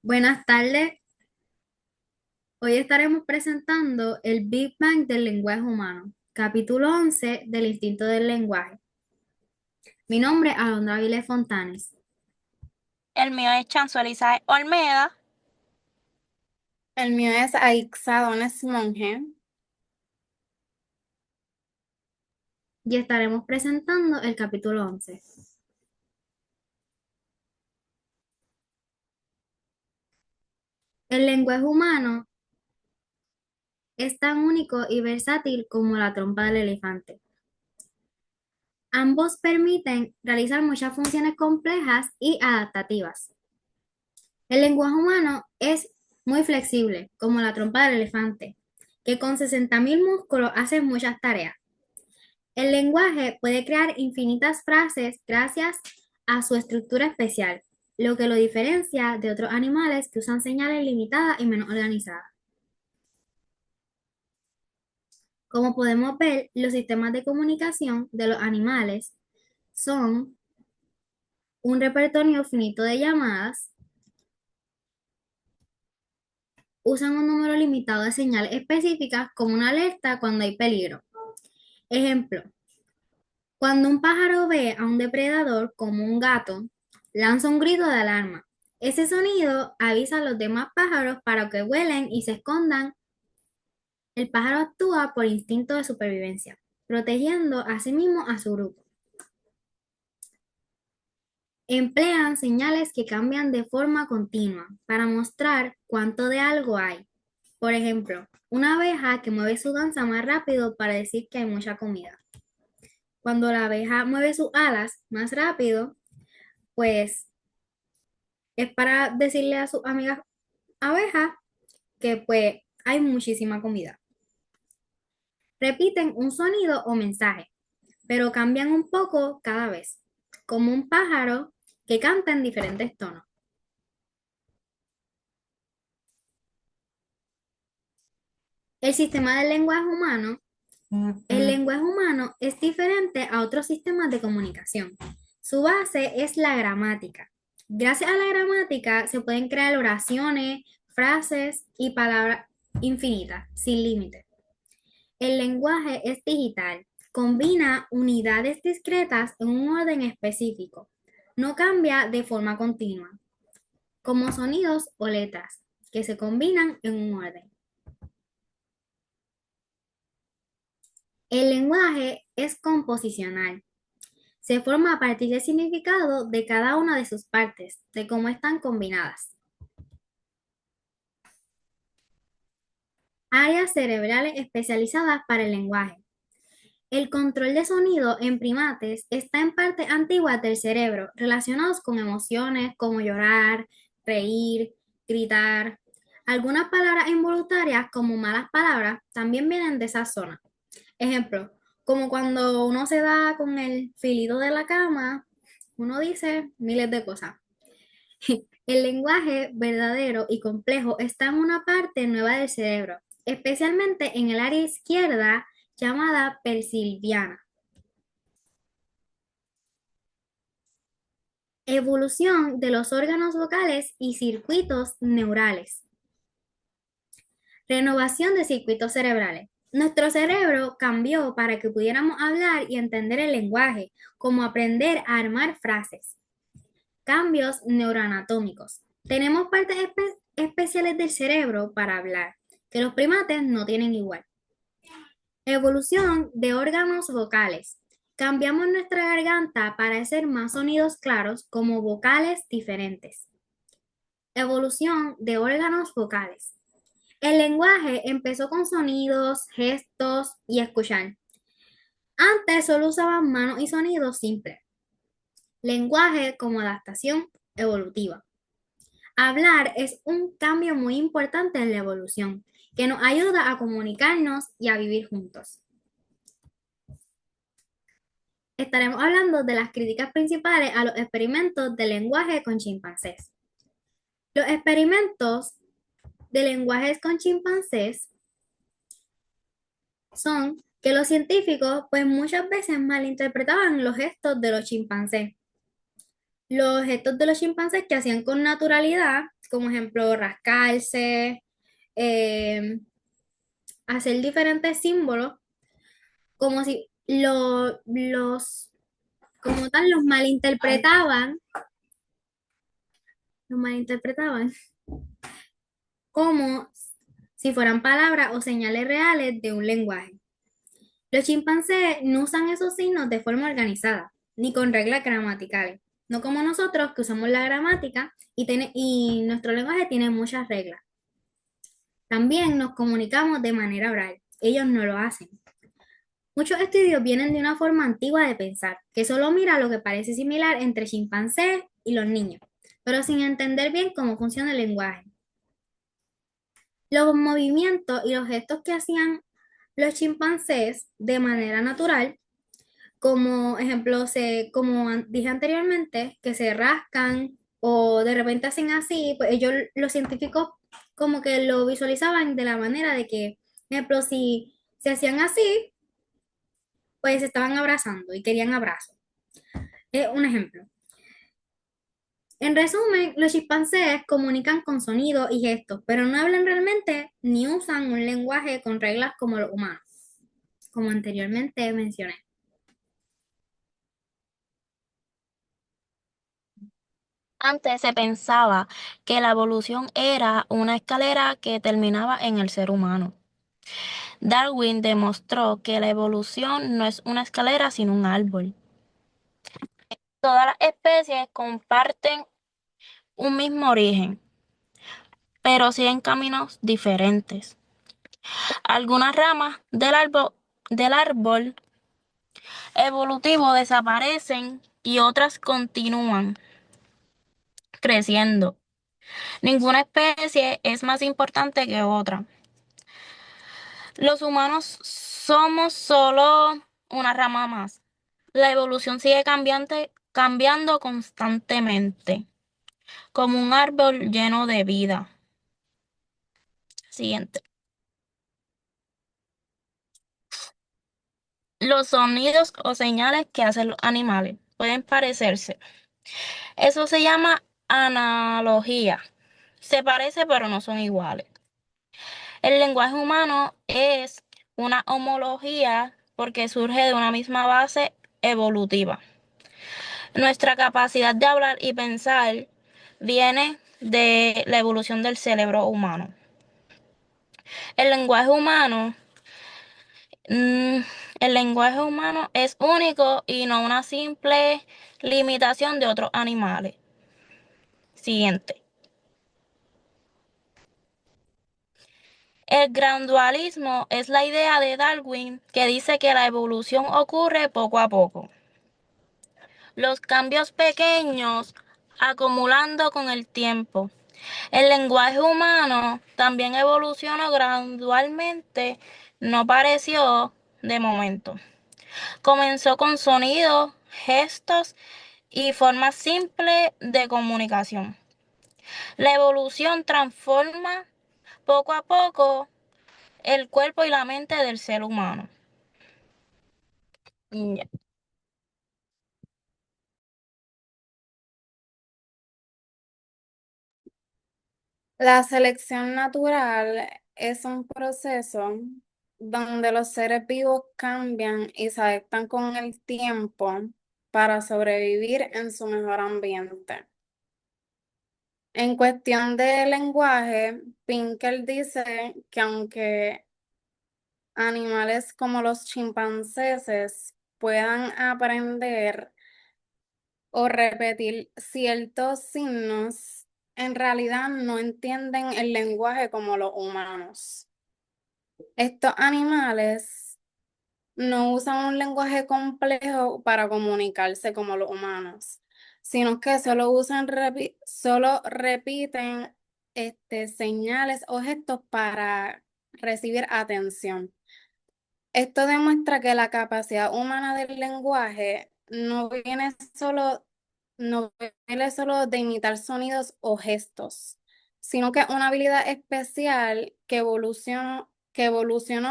Buenas tardes. Hoy estaremos presentando el Big Bang del lenguaje humano, capítulo 11 del instinto del lenguaje. Mi nombre es Alondra Avilés Fontanes El mío es Chanzo Elizabeth Olmeda. El mío es Aixadones Monge. y estaremos presentando el capítulo 11. El lenguaje humano es tan único y versátil como la trompa del elefante. Ambos permiten realizar muchas funciones complejas y adaptativas. El lenguaje humano es muy flexible, como la trompa del elefante, que con 60.000 músculos hace muchas tareas. El lenguaje puede crear infinitas frases gracias a su estructura especial, lo que lo diferencia de otros animales que usan señales limitadas y menos organizadas. Como podemos ver, los sistemas de comunicación de los animales son un repertorio finito de llamadas, usan un número limitado de señales específicas como una alerta cuando hay peligro. Ejemplo, cuando un pájaro ve a un depredador como un gato, lanza un grito de alarma. Ese sonido avisa a los demás pájaros para que vuelen y se escondan. El pájaro actúa por instinto de supervivencia, protegiendo a sí mismo a su grupo. Emplean señales que cambian de forma continua para mostrar cuánto de algo hay. Por ejemplo, una abeja que mueve su danza más rápido para decir que hay mucha comida. Cuando la abeja mueve sus alas más rápido, pues es para decirle a sus amigas abejas que pues hay muchísima comida. Repiten un sonido o mensaje, pero cambian un poco cada vez, como un pájaro que canta en diferentes tonos. El sistema del lenguaje humano, el lenguaje humano es diferente a otros sistemas de comunicación. Su base es la gramática. Gracias a la gramática se pueden crear oraciones, frases y palabras infinitas, sin límites. El lenguaje es digital, combina unidades discretas en un orden específico, no cambia de forma continua, como sonidos o letras, que se combinan en un orden. El lenguaje es composicional, se forma a partir del significado de cada una de sus partes, de cómo están combinadas. Áreas cerebrales especializadas para el lenguaje. El control de sonido en primates está en partes antiguas del cerebro relacionados con emociones como llorar, reír, gritar. Algunas palabras involuntarias como malas palabras también vienen de esa zona. Ejemplo, como cuando uno se da con el filito de la cama, uno dice miles de cosas. El lenguaje verdadero y complejo está en una parte nueva del cerebro, especialmente en el área izquierda llamada persilviana. Evolución de los órganos vocales y circuitos neurales. Renovación de circuitos cerebrales. Nuestro cerebro cambió para que pudiéramos hablar y entender el lenguaje, como aprender a armar frases. Cambios neuroanatómicos. Tenemos partes especiales del cerebro para hablar, que los primates no tienen igual. Evolución de órganos vocales. Cambiamos nuestra garganta para hacer más sonidos claros como vocales diferentes. Evolución de órganos vocales. El lenguaje empezó con sonidos, gestos y escuchar. Antes solo usaban manos y sonidos simples. Lenguaje como adaptación evolutiva. Hablar es un cambio muy importante en la evolución, que nos ayuda a comunicarnos y a vivir juntos. Estaremos hablando de las críticas principales a los experimentos de lenguaje con chimpancés. Los experimentos de lenguajes con chimpancés son que los científicos pues muchas veces malinterpretaban los gestos de los chimpancés. Los gestos de los chimpancés que hacían con naturalidad, como ejemplo rascarse, eh, hacer diferentes símbolos, como si como tal, los malinterpretaban como si fueran palabras o señales reales de un lenguaje. Los chimpancés no usan esos signos de forma organizada, ni con reglas gramaticales, no como nosotros que usamos la gramática y nuestro lenguaje tiene muchas reglas. También nos comunicamos de manera oral, ellos no lo hacen. Muchos estudios vienen de una forma antigua de pensar, que solo mira lo que parece similar entre chimpancés y los niños, pero sin entender bien cómo funciona el lenguaje. Los movimientos y los gestos que hacían los chimpancés de manera natural, como ejemplo, dije anteriormente, que se rascan o de repente hacen así, pues ellos, los científicos, como que lo visualizaban de la manera de que, ejemplo, si se hacían así, pues se estaban abrazando y querían abrazo. Es un ejemplo. En resumen, los chimpancés comunican con sonidos y gestos, pero no hablan realmente ni usan un lenguaje con reglas como los humanos, como anteriormente mencioné. Antes se pensaba que la evolución era una escalera que terminaba en el ser humano. Darwin demostró que la evolución no es una escalera sino un árbol. Todas las especies comparten un mismo origen, pero siguen caminos diferentes. Algunas ramas del árbol evolutivo desaparecen y otras continúan creciendo. Ninguna especie es más importante que otra. Los humanos somos solo una rama más. La evolución sigue cambiando constantemente, como un árbol lleno de vida. Siguiente. Los sonidos o señales que hacen los animales pueden parecerse. Eso se llama analogía. Se parece pero no son iguales. El lenguaje humano es una homología porque surge de una misma base evolutiva. Nuestra capacidad de hablar y pensar viene de la evolución del cerebro humano. El lenguaje humano, mm, el lenguaje humano es único y no una simple limitación de otros animales. Siguiente. El gradualismo es la idea de Darwin que dice que la evolución ocurre poco a poco. Los cambios pequeños acumulando con el tiempo. El lenguaje humano también evolucionó gradualmente, no pareció de momento. Comenzó con sonidos, gestos y formas simples de comunicación. La evolución transforma poco a poco el cuerpo y la mente del ser humano. Ya. La selección natural es un proceso donde los seres vivos cambian y se adaptan con el tiempo para sobrevivir en su mejor ambiente. En cuestión de lenguaje, Pinker dice que aunque animales como los chimpancéses puedan aprender o repetir ciertos signos, en realidad no entienden el lenguaje como los humanos. Estos animales no usan un lenguaje complejo para comunicarse como los humanos, sino que solo repiten señales o gestos para recibir atención. Esto demuestra que la capacidad humana del lenguaje no viene solo de imitar sonidos o gestos, sino que es una habilidad especial que evolucionó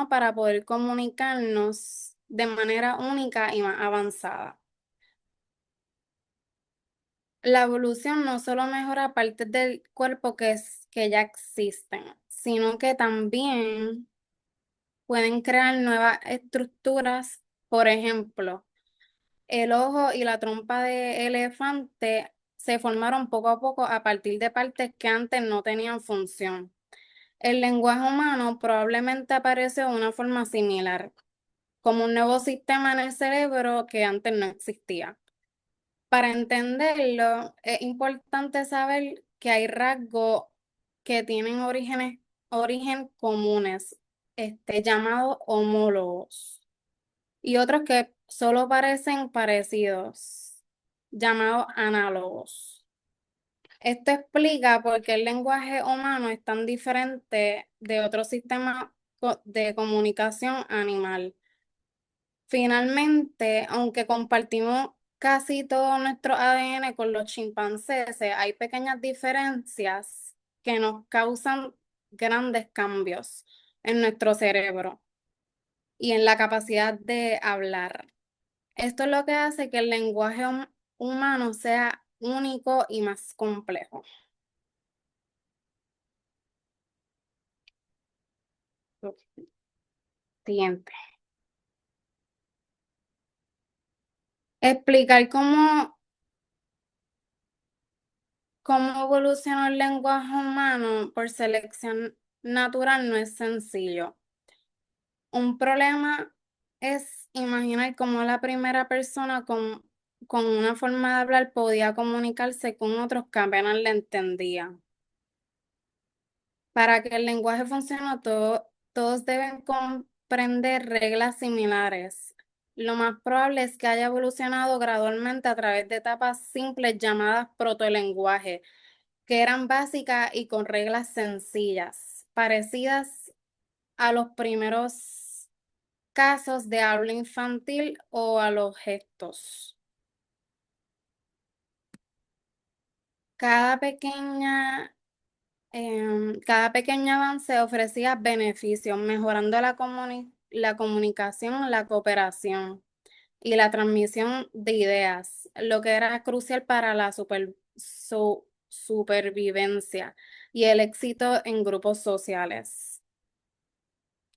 para poder comunicarnos de manera única y más avanzada. La evolución no solo mejora partes del cuerpo que ya existen, sino que también pueden crear nuevas estructuras. Por ejemplo, el ojo y la trompa de elefante se formaron poco a poco a partir de partes que antes no tenían función. El lenguaje humano probablemente apareció de una forma similar, como un nuevo sistema en el cerebro que antes no existía. Para entenderlo, es importante saber que hay rasgos que tienen origen comunes, llamados homólogos, y otros que solo parecen parecidos, llamados análogos. Esto explica por qué el lenguaje humano es tan diferente de otros sistemas de comunicación animal. Finalmente, aunque compartimos casi todo nuestro ADN con los chimpancés, hay pequeñas diferencias que nos causan grandes cambios en nuestro cerebro y en la capacidad de hablar. Esto es lo que hace que el lenguaje humano sea único y más complejo. Siguiente. Explicar cómo evolucionó el lenguaje humano por selección natural no es sencillo. Un problema es imaginar cómo la primera persona con una forma de hablar podía comunicarse con otros que apenas le entendían. Para que el lenguaje funcione, todos deben comprender reglas similares. Lo más probable es que haya evolucionado gradualmente a través de etapas simples llamadas protolenguaje, que eran básicas y con reglas sencillas, parecidas a los primeros casos de habla infantil o a los gestos. Cada pequeña cada pequeño avance ofrecía beneficios, mejorando la comunicación, la cooperación y la transmisión de ideas, lo que era crucial para la supervivencia y el éxito en grupos sociales.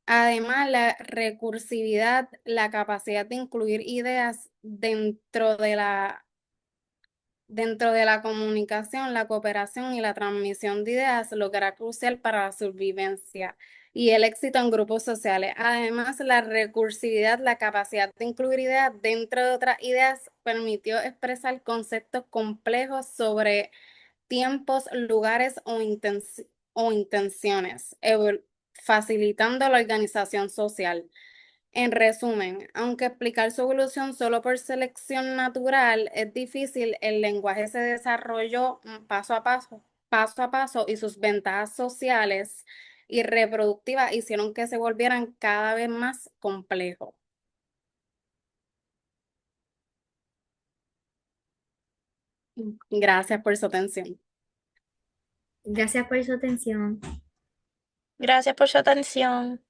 Además, la recursividad, la capacidad de incluir ideas dentro de la comunicación, la cooperación y la transmisión de ideas, lo que era crucial para la supervivencia y el éxito en grupos sociales. Además, la recursividad, la capacidad de incluir ideas dentro de otras ideas, permitió expresar conceptos complejos sobre tiempos, lugares o intenciones, facilitando la organización social. En resumen, aunque explicar su evolución solo por selección natural es difícil, el lenguaje se desarrolló paso a paso, y sus ventajas sociales y reproductivas hicieron que se volvieran cada vez más complejos. Gracias por su atención. Gracias por su atención. Gracias por su atención.